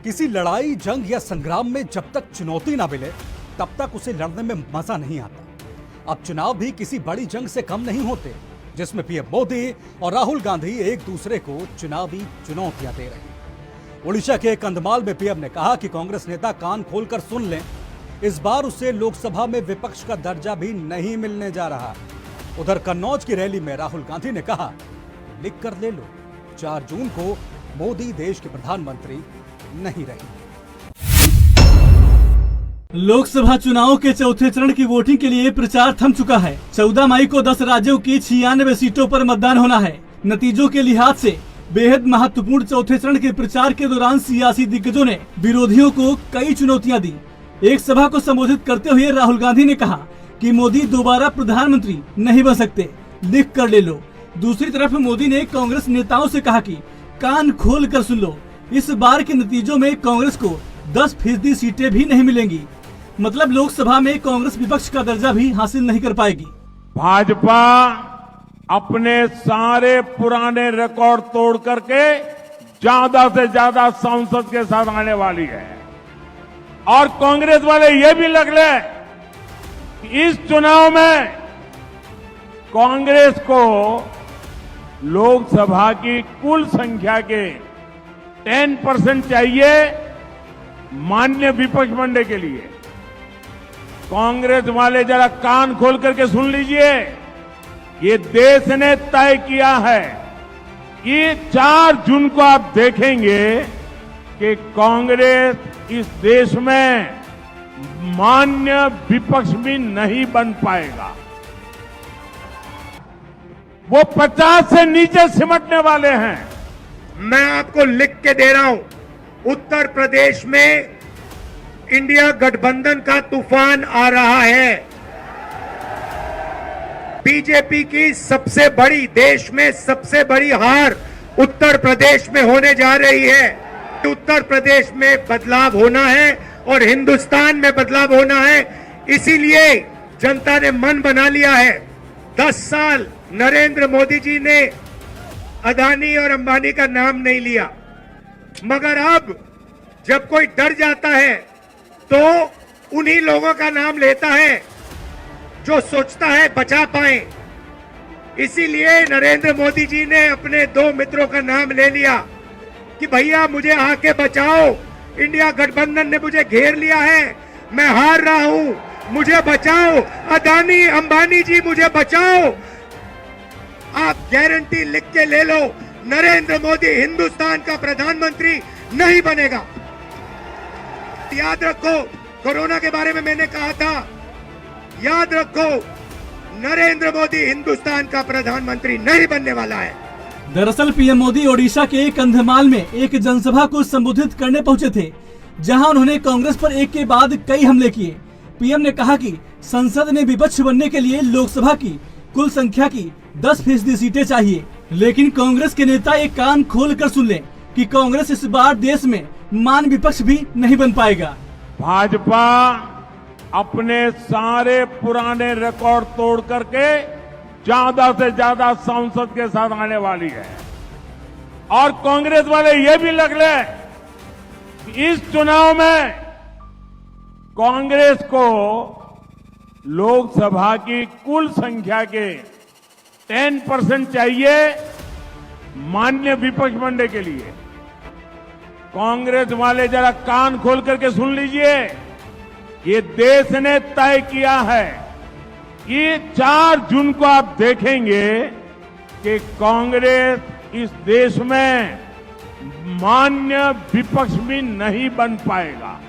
किसी लड़ाई, जंग या संग्राम में जब तक चुनौती ना मिले तब तक उसे लड़ने में मजा नहीं आता। अब चुनाव भी किसी बड़ी जंग से कम नहीं होते, जिसमें पीएम मोदी और राहुल गांधी एक दूसरे को चुनावी चुनौतियां दे रहे हैं। ओडिशा के कंधमाल में पीएम ने कहा कि कांग्रेस नेता कान खोलकर सुन लें, इस बार उसे लोकसभा में विपक्ष का दर्जा भी नहीं मिलने जा रहा। उधर कन्नौज की रैली में राहुल गांधी ने कहा, लिख कर ले लो, 4 जून को मोदी देश के प्रधानमंत्री नहीं रहेंगे। लोकसभा चुनाव के चौथे चरण की वोटिंग के लिए प्रचार थम चुका है। 14 मई को 10 राज्यों की 96 सीटों पर मतदान होना है। नतीजों के लिहाज से बेहद महत्वपूर्ण चौथे चरण के प्रचार के दौरान सियासी दिग्गजों ने विरोधियों को कई चुनौतियां दी। एक सभा को संबोधित करते हुए राहुल गांधी ने कहा कि मोदी दोबारा प्रधानमंत्री नहीं बन सकते, लिख कर ले लो। दूसरी तरफ मोदी ने कांग्रेस नेताओं से कहा कि कान खोल कर सुन लो, इस बार के नतीजों में कांग्रेस को 10% सीटें भी नहीं मिलेंगी। मतलब लोकसभा में कांग्रेस विपक्ष का दर्जा भी हासिल नहीं कर पाएगी। भाजपा अपने सारे पुराने रिकॉर्ड तोड़ करके ज्यादा से ज्यादा सांसद के साथ आने वाली है और कांग्रेस वाले ये भी लग ले कि इस चुनाव में कांग्रेस को लोकसभा की कुल संख्या के 10% चाहिए मान्य विपक्ष बनने के लिए। कांग्रेस वाले जरा कान खोल करके सुन लीजिए, ये देश ने तय किया है कि 4 जून को आप देखेंगे कि कांग्रेस इस देश में मान्य विपक्ष भी नहीं बन पाएगा। वो 50 से नीचे सिमटने वाले हैं। मैं आपको लिख के दे रहा हूं, उत्तर प्रदेश में इंडिया गठबंधन का तूफान आ रहा है। बीजेपी की सबसे बड़ी, देश में सबसे बड़ी हार उत्तर प्रदेश में होने जा रही है। उत्तर प्रदेश में बदलाव होना है और हिंदुस्तान में बदलाव होना है। इसीलिए जनता ने मन बना लिया है। 10 साल नरेंद्र मोदी जी ने अदानी और अंबानी का नाम नहीं लिया, मगर अब जब कोई डर जाता है तो उन्हीं लोगों का नाम लेता है जो सोचता है बचा पाए। इसीलिए नरेंद्र मोदी जी ने अपने 2 मित्रों का नाम ले लिया कि भैया मुझे आके बचाओ, इंडिया गठबंधन ने मुझे घेर लिया है, मैं हार रहा हूं, मुझे बचाओ, अदानी अंबानी जी मुझे बचाओ। आप गारंटी लिख के ले लो, नरेंद्र मोदी हिंदुस्तान का प्रधानमंत्री नहीं बनेगा। याद रखो, कोरोना के बारे में मैंने कहा था, याद रखो, नरेंद्र मोदी हिंदुस्तान का प्रधानमंत्री नहीं बनने वाला है। दरअसल पीएम मोदी ओडिशा के कंधमाल में एक जनसभा को संबोधित करने पहुंचे थे, जहां उन्होंने कांग्रेस पर एक के बाद कई हमले किए। पीएम ने कहा कि संसद में विपक्ष बनने के लिए लोकसभा की कुल संख्या की 10% सीटें चाहिए, लेकिन कांग्रेस के नेता एक कान खोल कर सुन लें कि कांग्रेस इस बार देश में मान विपक्ष भी नहीं बन पाएगा। भाजपा अपने सारे पुराने रिकॉर्ड तोड़ करके ज्यादा से ज्यादा सांसद के साथ आने वाली है और कांग्रेस वाले ये भी लग ले कि इस चुनाव में कांग्रेस को लोकसभा की कुल संख्या के 10% चाहिए मान्य विपक्ष बनने के लिए। कांग्रेस वाले जरा कान खोल करके सुन लीजिए, ये देश ने तय किया है कि 4 जून को आप देखेंगे कि कांग्रेस इस देश में मान्य विपक्ष भी नहीं बन पाएगा।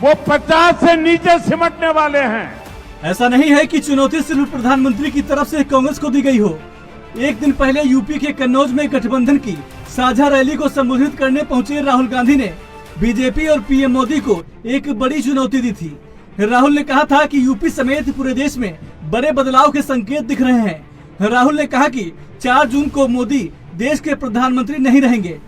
वो 50 से नीचे सिमटने वाले हैं। ऐसा नहीं है कि चुनौती सिर्फ प्रधानमंत्री की तरफ से कांग्रेस को दी गई हो। एक दिन पहले यूपी के कन्नौज में गठबंधन की साझा रैली को संबोधित करने पहुंचे राहुल गांधी ने बीजेपी और पीएम मोदी को एक बड़ी चुनौती दी थी। राहुल ने कहा था कि यूपी समेत पूरे देश में बड़े बदलाव के संकेत दिख रहे हैं। राहुल ने कहा कि 4 जून को मोदी देश के प्रधानमंत्री नहीं रहेंगे।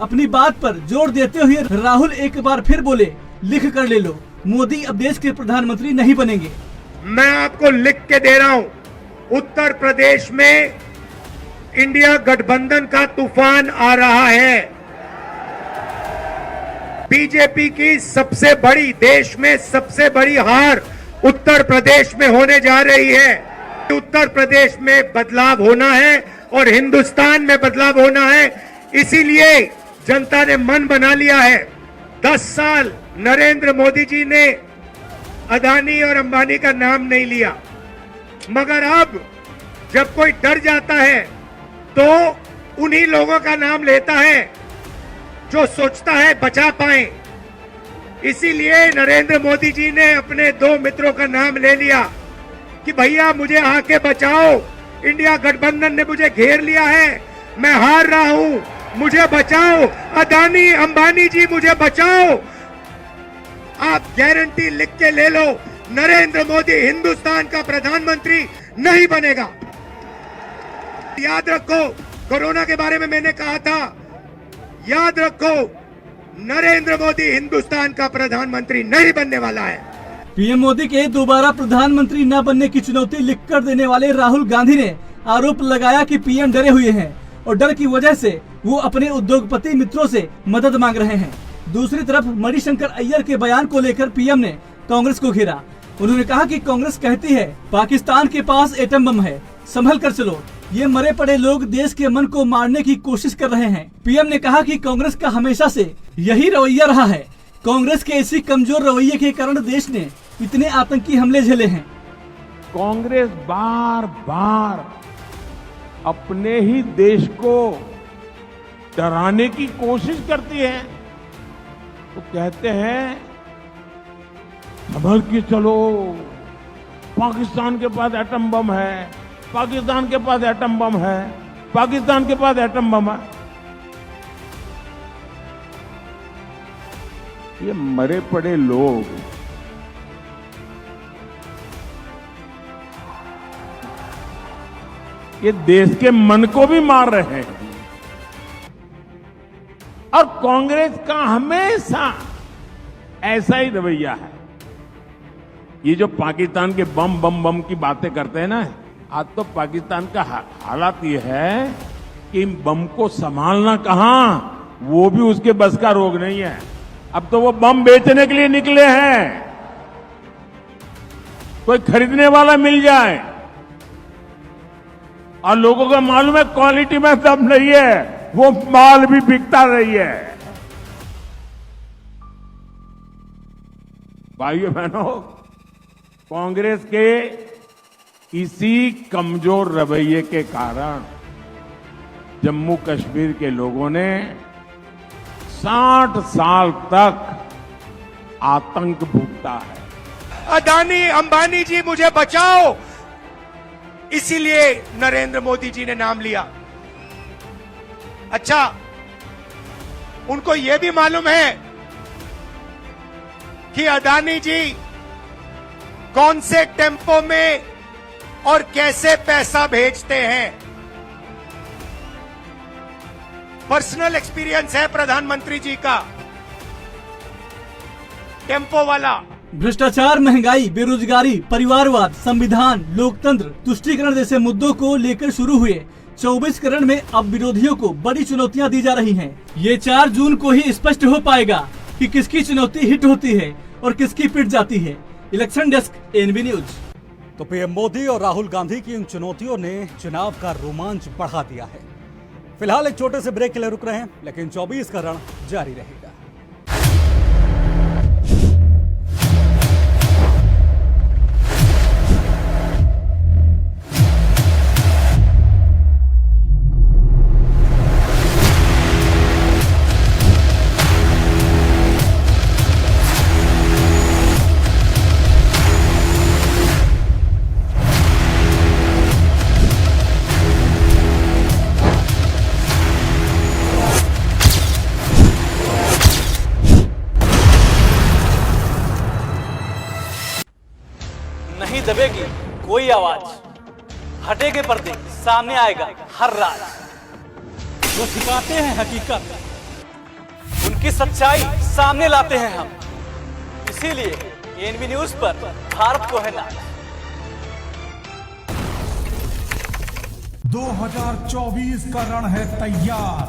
अपनी बात पर जोर देते हुए राहुल एक बार फिर बोले, लिख कर ले लो, मोदी अब देश के प्रधानमंत्री नहीं बनेंगे। मैं आपको लिख के दे रहा हूं, उत्तर प्रदेश में इंडिया गठबंधन का तूफान आ रहा है। बीजेपी की सबसे बड़ी, देश में सबसे बड़ी हार उत्तर प्रदेश में होने जा रही है। उत्तर प्रदेश में बदलाव होना है और हिंदुस्तान में बदलाव होना है। इसीलिए जनता ने मन बना लिया है। 10 साल नरेंद्र मोदी जी ने अदानी और अंबानी का नाम नहीं लिया, मगर अब जब कोई डर जाता है तो उन्हीं लोगों का नाम लेता है जो सोचता है बचा पाए। इसीलिए नरेंद्र मोदी जी ने अपने 2 मित्रों का नाम ले लिया कि भैया मुझे आके बचाओ, इंडिया गठबंधन ने मुझे घेर लिया है, मैं हार रहा हूं, मुझे बचाओ, अदानी अंबानी जी मुझे बचाओ। आप गारंटी लिख के ले लो, नरेंद्र मोदी हिंदुस्तान का प्रधानमंत्री नहीं बनेगा। याद रखो, कोरोना के बारे में मैंने कहा था, याद रखो, नरेंद्र मोदी हिंदुस्तान का प्रधानमंत्री नहीं बनने वाला है। पीएम मोदी के दोबारा प्रधानमंत्री न बनने की चुनौती लिखकर देने वाले राहुल गांधी ने आरोप लगाया कि पीएम डरे हुए हैं और डर की वजह से वो अपने उद्योगपति मित्रों से मदद मांग रहे हैं। दूसरी तरफ मणिशंकर अय्यर के बयान को लेकर पीएम ने कांग्रेस को घेरा। उन्होंने कहा कि कांग्रेस कहती है पाकिस्तान के पास एटम बम है, संभल कर चलो, ये मरे पड़े लोग देश के मन को मारने की कोशिश कर रहे हैं। पीएम ने कहा कि कांग्रेस का हमेशा से यही रवैया रहा है। कांग्रेस के इसी कमजोर रवैये के कारण देश ने इतने आतंकी हमले झेले हैं। कांग्रेस बार बार अपने ही देश को डराने की कोशिश करती है। तो कहते हैं संभल के चलो, पाकिस्तान के पास एटम बम है, पाकिस्तान के पास एटम बम है, पाकिस्तान के पास एटम बम है। ये मरे पड़े लोग ये देश के मन को भी मार रहे हैं। और कांग्रेस का हमेशा ऐसा ही रवैया है। ये जो पाकिस्तान के बम बम बम की बातें करते हैं ना, आज तो पाकिस्तान का हालात ये है कि बम को संभालना कहां, वो भी उसके बस का रोग नहीं है। अब तो वो बम बेचने के लिए निकले हैं, कोई खरीदने वाला मिल जाए। और लोगों को मालूम है क्वालिटी में दम नहीं है, वो माल भी बिकता नहीं है। भाइयों बहनों, कांग्रेस के इसी कमजोर रवैये के कारण जम्मू कश्मीर के लोगों ने 60 साल तक आतंक भुगता है। अदानी अंबानी जी मुझे बचाओ, इसीलिए नरेंद्र मोदी जी ने नाम लिया। अच्छा, उनको यह भी मालूम है कि अदानी जी कौन से टेम्पो में और कैसे पैसा भेजते हैं। पर्सनल एक्सपीरियंस है प्रधानमंत्री जी का, टेम्पो वाला। भ्रष्टाचार, महंगाई, बेरोजगारी, परिवारवाद, संविधान, लोकतंत्र, तुष्टीकरण जैसे मुद्दों को लेकर शुरू हुए 24 करण में अब विरोधियों को बड़ी चुनौतियां दी जा रही हैं। ये 4 जून को ही स्पष्ट हो पाएगा कि किसकी चुनौती हिट होती है और किसकी पिट जाती है। Election desk, NB news. तो पीएम मोदी और राहुल गांधी की इन चुनौतियों ने चुनाव का रोमांच बढ़ा दिया है। फिलहाल एक छोटे से ब्रेक के लिए रुक रहे हैं, लेकिन 24 का रण जारी रहेगा। नहीं दबेगी कोई आवाज, हटेगे पर्दे, सामने आएगा हर राज। जो छिपाते हैं हकीकत, उनकी सच्चाई सामने लाते हैं हम। इसीलिए एनबी न्यूज पर भारत को है नाज। 2024 का रण है तैयार।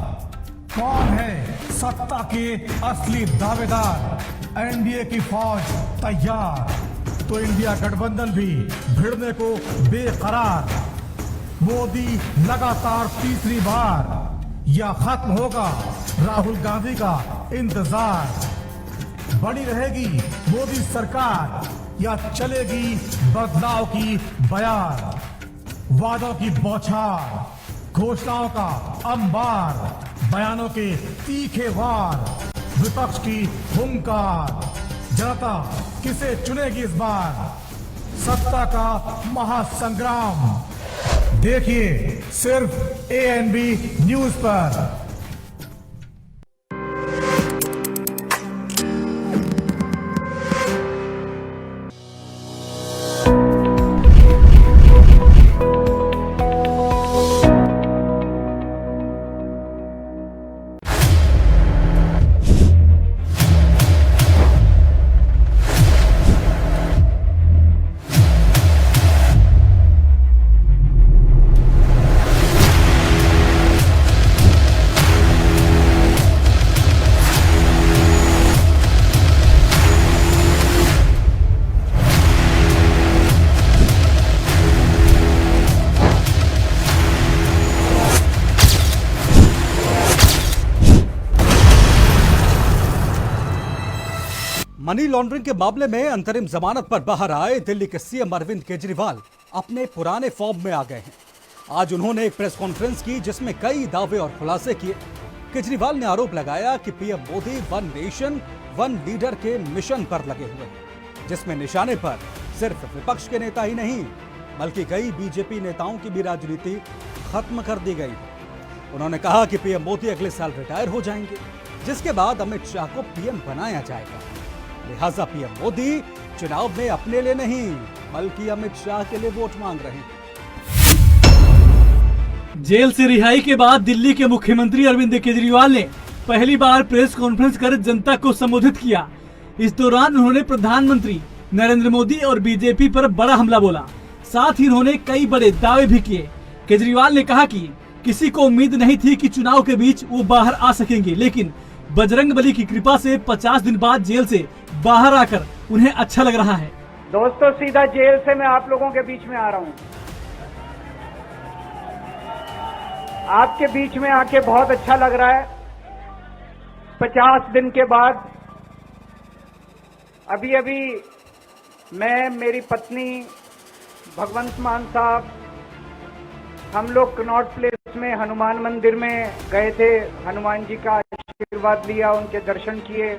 कौन है सत्ता के असली दावेदार? एनडीए की फौज तैयार तो इंडिया गठबंधन भी भिड़ने को बेकरार। मोदी लगातार तीसरी बार या खत्म होगा राहुल गांधी का इंतजार? बनी रहेगी मोदी सरकार या चलेगी बदलाव की बयार? वादों की बौछार, घोषणाओं का अंबार, बयानों के तीखे वार, विपक्ष की हुंकार। जनता किसे चुनेगी इस बार? सत्ता का महासंग्राम देखिए सिर्फ एएनबी न्यूज पर। मनी लॉन्ड्रिंग के मामले में अंतरिम जमानत पर बाहर आए दिल्ली के सीएम अरविंद केजरीवाल अपने पुराने फॉर्म में आ गए हैं। आज उन्होंने एक प्रेस कॉन्फ्रेंस की जिसमें कई दावे और खुलासे किए। केजरीवाल ने आरोप लगाया कि PM Modi one nation one leader के मिशन पर लगे हुए हैं, जिसमें निशाने पर सिर्फ विपक्ष के नेता ही नहीं बल्कि कई बीजेपी नेताओं की भी राजनीति खत्म कर दी गई है। उन्होंने कहा कि पीएम मोदी अगले साल रिटायर हो जाएंगे, जिसके बाद अमित शाह को पीएम बनाया जाएगा। लिहाजा पीएम मोदी चुनाव में अपने लिए नहीं बल्कि अमित शाह के लिए वोट मांग रहे हैं। जेल से रिहाई के बाद दिल्ली के मुख्यमंत्री अरविंद केजरीवाल ने पहली बार प्रेस कॉन्फ्रेंस कर जनता को संबोधित किया। इस दौरान उन्होंने प्रधानमंत्री नरेंद्र मोदी और बीजेपी पर बड़ा हमला बोला। साथ ही उन्होंने कई बड़े दावे भी किए। केजरीवाल ने कहा कि किसी को उम्मीद नहीं थी कि चुनाव के बीच वो बाहर आ सकेंगे, लेकिन बजरंगबली की कृपा से 50 दिन बाद जेल से बाहर आकर उन्हें अच्छा लग रहा है। दोस्तों, सीधा जेल से मैं आप लोगों के बीच में आ रहा हूं। आपके बीच में आके बहुत अच्छा लग रहा है। 50 दिन के बाद अभी मैं, मेरी पत्नी भगवंत मान साहब, हम लोग कनॉट प्लेस में हनुमान मंदिर में गए थे। हनुमान जी का आशीर्वाद लिया, उनके दर्शन किए।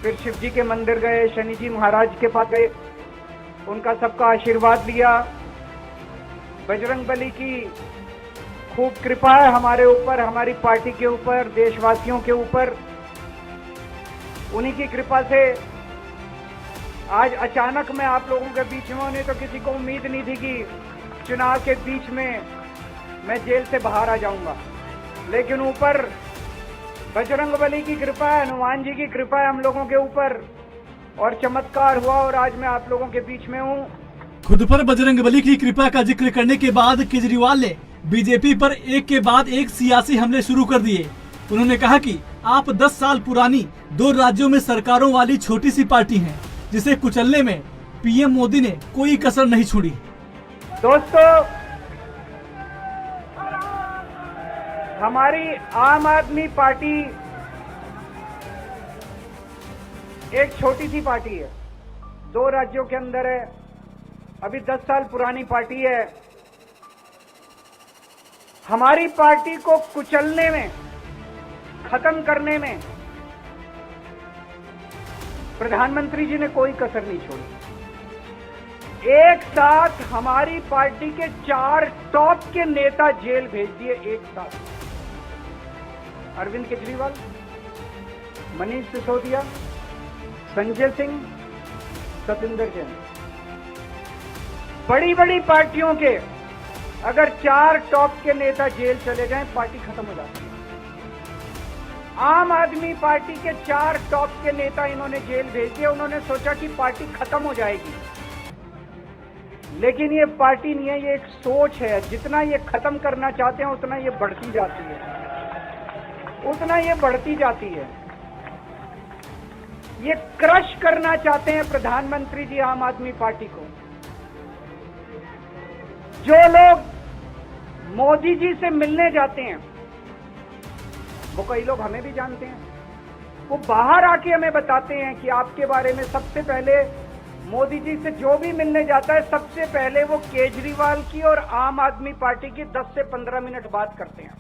फिर शिव जी के मंदिर गए, शनि जी महाराज के पास गए, उनका सबका आशीर्वाद लिया। बजरंगबली की खूब कृपा है हमारे ऊपर, हमारी पार्टी के ऊपर, देशवासियों के ऊपर। उन्हीं की कृपा से आज अचानक मैं आप लोगों के बीच में, उन्हें तो किसी को उम्मीद नहीं थी कि चुनाव के बीच में मैं जेल से बाहर आ जाऊंगा, लेकिन ऊपर बजरंगबली की कृपा है, हनुमान जी की कृपा है हम लोगों के ऊपर, और चमत्कार हुआ और आज मैं आप लोगों के बीच में हूं। खुद पर बजरंगबली की कृपा का जिक्र करने के बाद केजरीवाल ने बीजेपी पर एक के बाद एक सियासी हमले शुरू कर दिए। उन्होंने कहा कि आप 10 साल पुरानी 2 राज्यों में सरकारों वाली छोटी सी पार्टी हैं, जिसे कुचलने में पीएम मोदी ने कोई कसर नहीं छोड़ी। दोस्तों, हमारी आम आदमी पार्टी एक छोटी सी पार्टी है, 2 राज्यों के अंदर है, अभी 10 साल पुरानी पार्टी है। हमारी पार्टी को कुचलने में, खत्म करने में प्रधानमंत्री जी ने कोई कसर नहीं छोड़ी। एक साथ हमारी पार्टी के 4 टॉप के नेता जेल भेज दिए एक साथ। अरविंद केजरीवाल, मनीष सिसोदिया, संजय सिंह, सतिंदर जैन। बड़ी बड़ी पार्टियों के अगर 4 टॉप के नेता जेल चले जाएं, पार्टी खत्म हो जाती है। आम आदमी पार्टी के 4 टॉप के नेता इन्होंने जेल भेज दिए। उन्होंने सोचा कि पार्टी खत्म हो जाएगी, लेकिन ये पार्टी नहीं है, ये एक सोच है। जितना ये खत्म करना चाहते हैं उतना ये बढ़ती जाती है। उतना ये बढ़ती जाती है। ये क्रश करना चाहते हैं प्रधानमंत्री जी आम आदमी पार्टी को। जो लोग मोदी जी से मिलने जाते हैं, वो कई लोग हमें भी जानते हैं, वो बाहर आके हमें बताते हैं कि आपके बारे में सबसे पहले मोदी जी से जो भी मिलने जाता है, सबसे पहले वो केजरीवाल की और आम आदमी पार्टी की 10 से 15 मिनट बात करते हैं।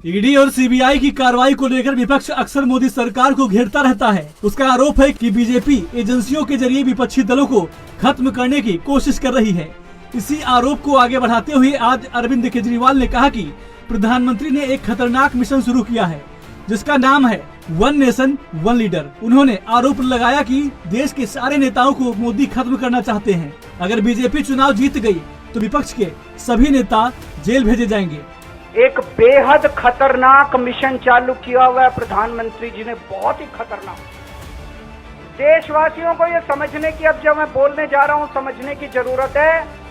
ईडी और सीबीआई की कार्रवाई को लेकर विपक्ष अक्सर मोदी सरकार को घेरता रहता है। उसका आरोप है कि बीजेपी एजेंसियों के जरिए विपक्षी दलों को खत्म करने की कोशिश कर रही है। इसी आरोप को आगे बढ़ाते हुए आज अरविंद केजरीवाल ने कहा कि प्रधानमंत्री ने एक खतरनाक मिशन शुरू किया है, जिसका नाम है वन नेशन वन लीडर। उन्होंने आरोप लगाया कि देश के सारे नेताओं को मोदी खत्म करना चाहते हैं। अगर बीजेपी चुनाव जीत गई तो विपक्ष के सभी नेता जेल भेजे जाएंगे। एक बेहद खतरनाक मिशन चालू किया हुआ है प्रधानमंत्री जी ने, बहुत ही खतरनाक। देशवासियों को यह समझने की, अब जब मैं बोलने जा रहा हूं, समझने की जरूरत है।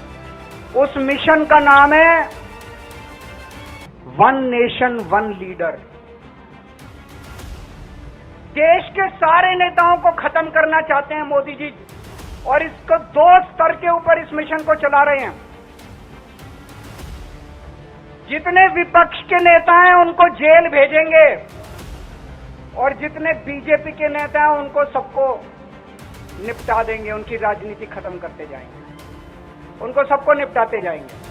उस मिशन का नाम है वन नेशन वन लीडर। देश के सारे नेताओं को खत्म करना चाहते हैं मोदी जी, और इसको 2 स्तर के ऊपर इस मिशन को चला रहे हैं। जितने विपक्ष के नेता हैं उनको जेल भेजेंगे, और जितने बीजेपी के नेता हैं उनको सबको निपटा देंगे, उनकी राजनीति खत्म करते जाएंगे, उनको सबको निपटाते जाएंगे।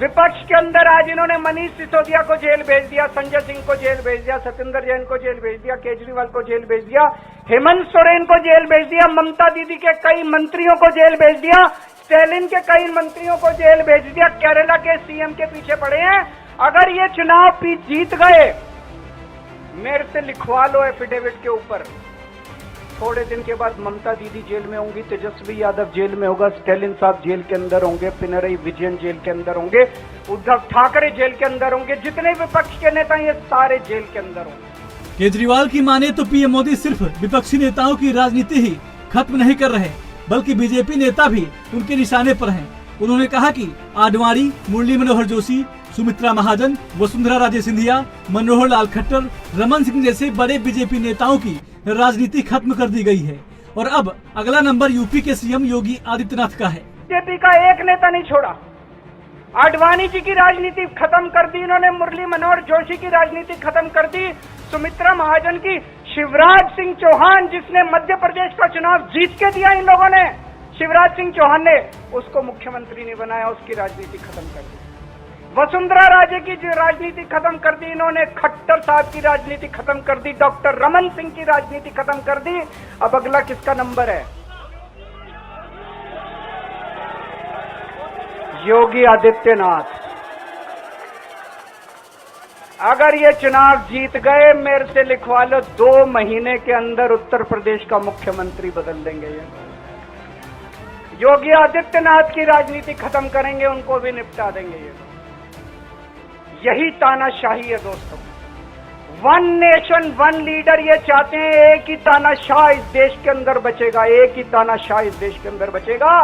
विपक्ष के अंदर आज इन्होंने मनीष सिसोदिया को जेल भेज दिया, संजय सिंह को जेल भेज दिया, सत्येंद्र जैन को जेल भेज दिया, केजरीवाल को जेल भेज दिया, हेमंत सोरेन को जेल भेज दिया, ममता दीदी के कई मंत्रियों को जेल भेज दिया, स्टैलिन के कई मंत्रियों को जेल भेज दिया, केरला के सीएम के पीछे पड़े हैं। अगर ये चुनाव जीत गए, मेरे से लिखवा लो एफिडेविट के ऊपर, थोड़े दिन के बाद ममता दीदी जेल में होंगी, तेजस्वी यादव जेल में होगा, स्टैलिन साहब जेल के अंदर होंगे, पिनरई विजयन जेल के अंदर होंगे, उद्धव ठाकरे जेल के अंदर होंगे, जितने विपक्ष के नेता ये सारे जेल के अंदर होंगे। केजरीवाल की माने तो पीएम मोदी सिर्फ विपक्षी नेताओं की राजनीति ही खत्म नहीं कर रहे, बल्कि बीजेपी नेता भी उनके निशाने पर हैं। उन्होंने कहा कि आडवाणी, मुरली मनोहर जोशी, सुमित्रा महाजन, वसुंधरा राजे सिंधिया, मनोहर लाल खट्टर, रमन सिंह जैसे बड़े बीजेपी नेताओं की राजनीति खत्म कर दी गई है, और अब अगला नंबर यूपी के सीएम योगी आदित्यनाथ का है। बीजेपी का एक नेता नहीं छोड़ा। आडवाणी जी की राजनीति खत्म कर दी इन्होंने, मुरली मनोहर जोशी की राजनीति खत्म कर दी, सुमित्रा महाजन की, शिवराज सिंह चौहान जिसने मध्य प्रदेश का चुनाव जीत के दिया इन लोगों ने, शिवराज सिंह चौहान ने उसको मुख्यमंत्री नहीं बनाया, उसकी राजनीति खत्म कर दी। वसुंधरा राजे की जो राजनीति खत्म कर दी इन्होंने, खट्टर साहब की राजनीति खत्म कर दी, डॉक्टर रमन सिंह की राजनीति खत्म कर दी। अब अगला किसका नंबर है? योगी आदित्यनाथ। अगर ये चुनाव जीत गए, मेरे से लिखवा लो, 2 महीने के अंदर उत्तर प्रदेश का मुख्यमंत्री बदल देंगे ये। योगी आदित्यनाथ की राजनीति खत्म करेंगे, उनको भी निपटा देंगे ये। यही तानाशाही है दोस्तों। वन नेशन वन लीडर ये चाहते हैं, एक ही तानाशाह इस देश के अंदर बचेगा, एक ही तानाशाह इस देश के अंदर बचेगा।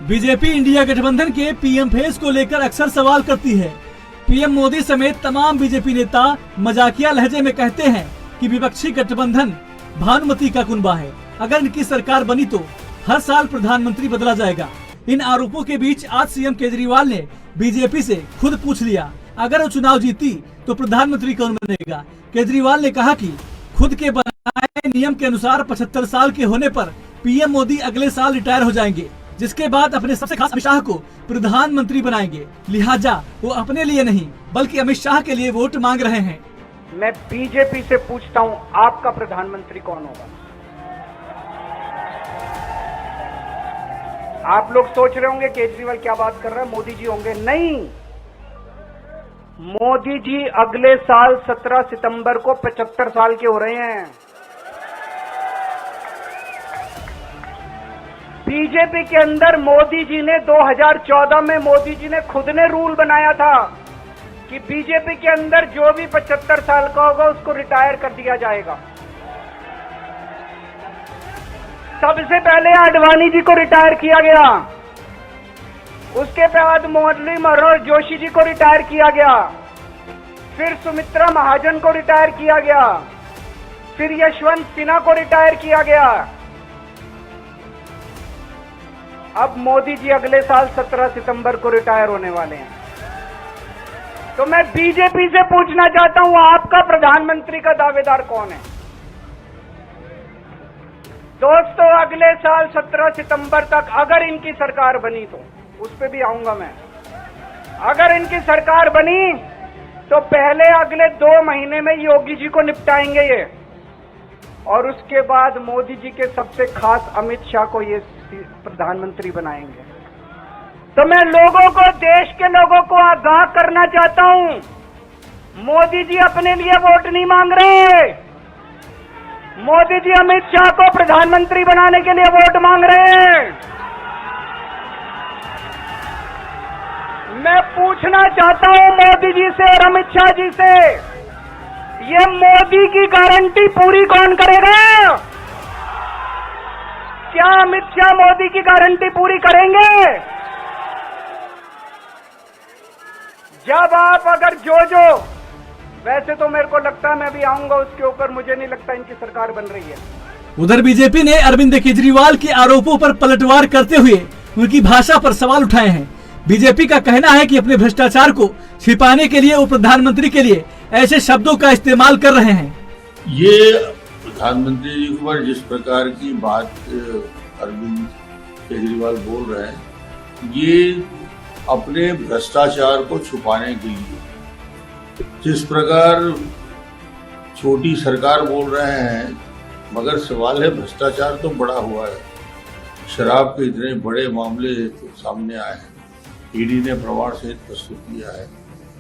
बीजेपी इंडिया गठबंधन के पीएम फेज को लेकर अक्सर सवाल करती है। पीएम मोदी समेत तमाम बीजेपी नेता मजाकिया लहजे में कहते हैं कि विपक्षी गठबंधन भानुमति का कुनबा है। अगर इनकी सरकार बनी तो हर साल प्रधानमंत्री बदला जाएगा। इन आरोपों के बीच आज सीएम केजरीवाल ने बीजेपी से खुद पूछ लिया, अगर वो चुनाव जीती तो प्रधानमंत्री कौन बनेगा। केजरीवाल ने कहा कि खुद के बनाए नियम के अनुसार 75 साल के होने पर पीएम मोदी अगले साल रिटायर हो जाएंगे, जिसके बाद अपने सबसे खास अमित शाह को प्रधानमंत्री बनाएंगे। लिहाजा वो अपने लिए नहीं बल्कि अमित शाह के लिए वोट मांग रहे हैं। मैं बीजेपी से पूछता हूं, आपका प्रधानमंत्री कौन होगा? आप लोग सोच रहे होंगे केजरीवाल क्या बात कर रहा है, मोदी जी होंगे। नहीं, मोदी जी अगले साल 17 सितंबर को 75 साल के हो रहे हैं। बीजेपी के अंदर मोदी जी ने 2014 में मोदी जी ने खुद ने रूल बनाया था कि बीजेपी के अंदर जो भी 75 साल का होगा उसको रिटायर कर दिया जाएगा। सबसे पहले आडवाणी जी को रिटायर किया गया, उसके बाद मुरली मनोहर जोशी जी को रिटायर किया गया, फिर सुमित्रा महाजन को रिटायर किया गया, फिर यशवंत सिन्हा को रिटायर किया गया। अब मोदी जी अगले साल 17 सितंबर को रिटायर होने वाले हैं। तो मैं बीजेपी से पूछना चाहता हूं, आपका प्रधानमंत्री का दावेदार कौन है? दोस्तों, अगले साल 17 सितंबर तक अगर इनकी सरकार बनी, तो उस पर भी आऊंगा मैं, अगर इनकी सरकार बनी तो पहले अगले 2 महीने में योगी जी को निपटाएंगे ये, और उसके बाद मोदी जी के सबसे खास अमित शाह को ये प्रधानमंत्री बनाएंगे। तो मैं लोगों को, देश के लोगों को आगाह करना चाहता हूं, मोदी जी अपने लिए वोट नहीं मांग रहे, मोदी जी अमित शाह को प्रधानमंत्री बनाने के लिए वोट मांग रहे हैं। मैं पूछना चाहता हूं मोदी जी से और अमित शाह जी से, ये मोदी की गारंटी पूरी कौन करेगा? क्या अमित शाह मोदी की गारंटी पूरी करेंगे? जब आप अगर जो वैसे तो मेरे को लगता है मैं भी आऊंगा उसके ऊपर, मुझे नहीं लगता इनकी सरकार बन रही है। उधर बीजेपी ने अरविंद केजरीवाल के आरोपों पर पलटवार करते हुए उनकी भाषा पर सवाल उठाए हैं। बीजेपी का कहना है कि अपने भ्रष्टाचार को छिपाने के लिए वो प्रधानमंत्री के लिए ऐसे शब्दों का इस्तेमाल कर रहे हैं। ये प्रधानमंत्री जी के ऊपर जिस प्रकार की बात अरविंद केजरीवाल बोल रहे हैं, ये अपने भ्रष्टाचार को छुपाने के लिए, जिस प्रकार छोटी सरकार बोल रहे हैं, मगर सवाल है भ्रष्टाचार तो बड़ा हुआ है। शराब के इतने बड़े मामले तो सामने आए हैं, ईडी ने प्रमाण सहित प्रस्तुत किया है,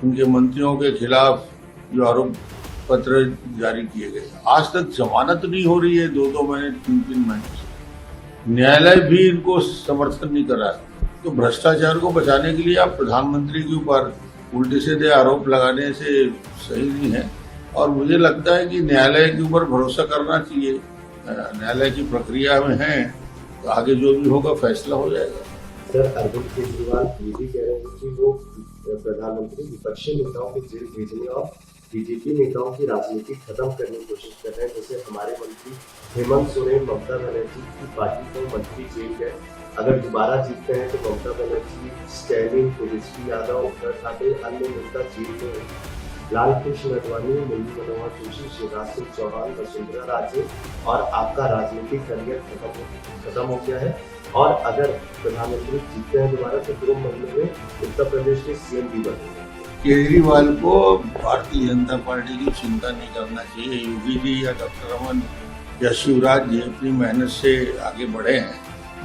उनके मंत्रियों के खिलाफ जो आरोप पत्र जारी किए गए, आज तक जमानत नहीं हो रही है 2-2 महीने 3-3 महीने से, न्यायालय भी इनको समर्थन नहीं कर रहा है। तो भ्रष्टाचार को बचाने के लिए आप प्रधानमंत्री के ऊपर उल्टे सीधे आरोप लगाने से सही नहीं है, और मुझे लगता है कि न्यायालय के ऊपर भरोसा करना चाहिए। न्यायालय की प्रक्रिया में है, तो आगे जो भी होगा फैसला हो जाएगा। सर, अरविंद केजरीवाल ये भी कह रहे हैं कि वो प्रधानमंत्री विपक्षी नेताओं को जेल भेजने और बीजेपी नेताओं की राजनीति खत्म करने की कोशिश कर रहे हैं। जैसे हमारे मंत्री हेमंत सोरेन ममता बनर्जी की पार्टी को मंत्री जेल गए, अगर दोबारा जीतते हैं तो ममता बनर्जी, स्टैलिन, तेजस्वी यादव, उद्धव ठाकरे, अन्य नेता जेल में हैं। लाल कृष्ण आडवाणी, मुरली मनोहर जोशी, शिवराज सिंह चौहान, वसुंधरा राजे और आपका राजनीतिक करियर खत्म हो गया है। और अगर प्रधानमंत्री जीतते हैं दोबारा तो 2 महीने में उत्तर प्रदेश के सीएम भी बनेंगे। केजरीवाल को भारतीय जनता पार्टी की चिंता नहीं करना चाहिए। योगी जी या डॉक्टर रमन या शिवराज जी अपनी मेहनत से आगे बढ़े हैं,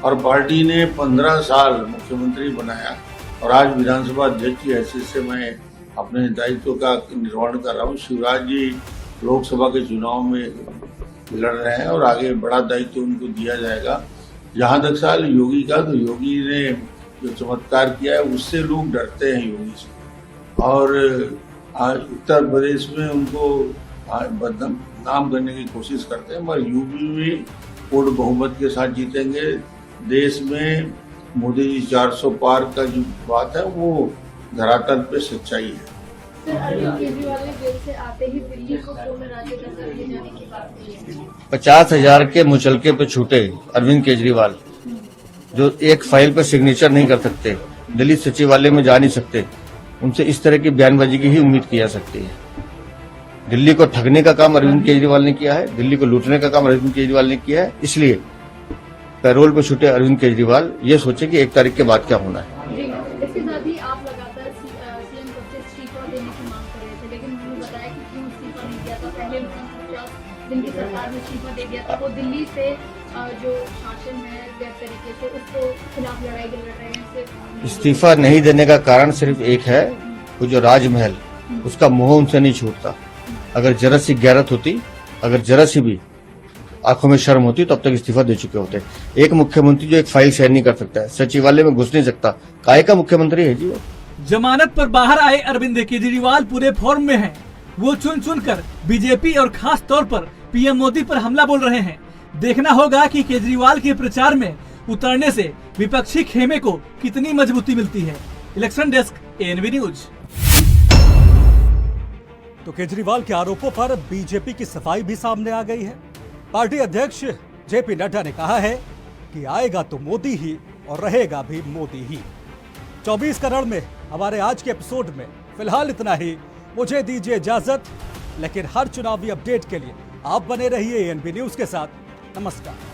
और पार्टी ने 15 साल मुख्यमंत्री बनाया, और आज विधानसभा अध्यक्ष की हैसियत से मैं अपने दायित्व का निर्वहन कर रहा हूँ। शिवराज जी लोकसभा के चुनाव में लड़ रहे हैं और आगे बड़ा दायित्व उनको दिया जाएगा। जहाँ तक सवाल योगी का, तो योगी ने जो चमत्कार किया है उससे लोग डरते हैं योगी से, और उत्तर प्रदेश में उनको बदनाम करने की कोशिश करते हैं, मगर यूपी में पूर्ण बहुमत के साथ जीतेंगे। देश में मोदी जी 400 पार का जो बात है वो धरातल पे सच्चाई है। अरविंद केजरीवाल ने जेल से आते ही दिल्ली को पूर्ण राज्य दर्जा दिए जाने की बात की है। 50,000 के मुचलके पे छूटे अरविंद केजरीवाल, जो एक फाइल पर सिग्नेचर नहीं कर सकते, दिल्ली सचिवालय में जा नहीं सकते, उनसे इस तरह की बयानबाजी की ही उम्मीद की जा सकती है। दिल्ली को ठगने का काम अरविंद केजरीवाल ने किया है, दिल्ली को लूटने का काम अरविंद केजरीवाल ने किया है। इसलिए पैरोल पर छूटे अरविंद केजरीवाल ये सोचे कि 1 तारीख के बाद क्या होना है। इसके साथ ही आप लगातार सीएम पद से इस्तीफा देने की मांग कर रहे थे, लेकिन उन्होंने बताया कि क्यों इस्तीफा नहीं दिया था। पहले 50 दिन की सरकार में इस्तीफा दे दिया था, वो दिल्ली से जो शासन है गैर तरीके से उसको खिलाफ लड़ाई लड़ रहे हैं। इस्तीफा नहीं देने का कारण सिर्फ एक है, वो जो राजमहल, उसका मोह उनसे नहीं छूटता। अगर जरा सी गैरत होती, अगर जरा सी भी आंखों में शर्म होती, तब तक इस्तीफा दे चुके होते। एक मुख्यमंत्री जो एक फाइल शेयर नहीं कर सकता है, सचिवालय में घुस नहीं सकता, काहे का मुख्यमंत्री है जी वो। जमानत पर बाहर आए अरविंद केजरीवाल पूरे फॉर्म में हैं। वो चुन चुन कर बीजेपी और खास तौर पर पीएम मोदी पर हमला बोल रहे हैं। देखना होगा कि केजरीवाल के प्रचार में उतरने से विपक्षी खेमे को कितनी मजबूती मिलती है। Election desk, ANB news. तो केजरीवाल के आरोपों पर बीजेपी की सफाई भी सामने आ गई है। पार्टी अध्यक्ष जेपी नड्डा ने कहा है कि आएगा तो मोदी ही और रहेगा भी मोदी ही। 24 करोड़ में हमारे आज के एपिसोड में फिलहाल इतना ही। मुझे दीजिए इजाजत, लेकिन हर चुनावी अपडेट के लिए आप बने रहिए एएनबी न्यूज के साथ। नमस्कार।